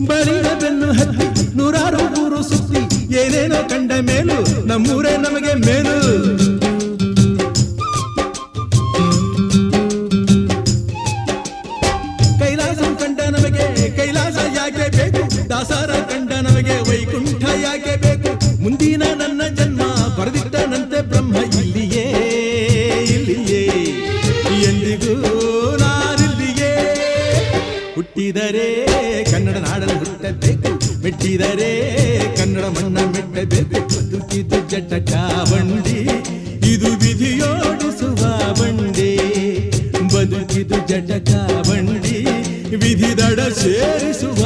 ಬಳಿದ ಬೆನ್ನು ಹತ್ತಿ ನೂರಾರು ಊರು ಸುತ್ತಿ ಏನೇನೋ ಕಂಡ ಮೇಲು ನಮ್ಮೂರೇ ನಮಗೆ ಮೇಲು. ಕೈಲಾಸ ಕಂಡ ನಮಗೆ ಕೈಲಾಸ ಯಾಕೆ ಬೇಕು, ದಾಸರ ಕಂಡ ನಮಗೆ ವೈಕುಂಠ ಯಾಕೆ ಬೇಕು. ಮುಂದಿನ ನನ್ನ ಜನ್ಮ ಬರೆದಿಟ್ಟನಂತೆ ಬ್ರಹ್ಮ ಇಲ್ಲಿಯೇ ಇಲ್ಲಿಯೇ ಎಂದಿಗೂ ನಾನಿಲ್ಲಿಯೇ. ಹುಟ್ಟಿದರೆ ಕನ್ನಡ ನಾಡಲು ಹುಟ್ಟಬೇಕು, ಮೆಟ್ಟಿದರೆ ಕನ್ನಡ ಮಣ್ಣ ಮೆಟ್ಟಬೇಕು. ಬದುಕಿದು ಜಟಕ ಬಂಡಿ, ಇದು ವಿಧಿಯೋಡಿಸುವ ಬಂಡಿ. ಬದುಕಿದು ಜಟಕ ಬಂಡಿ, ವಿಧಿ ದಡ ಸೇರಿಸುವ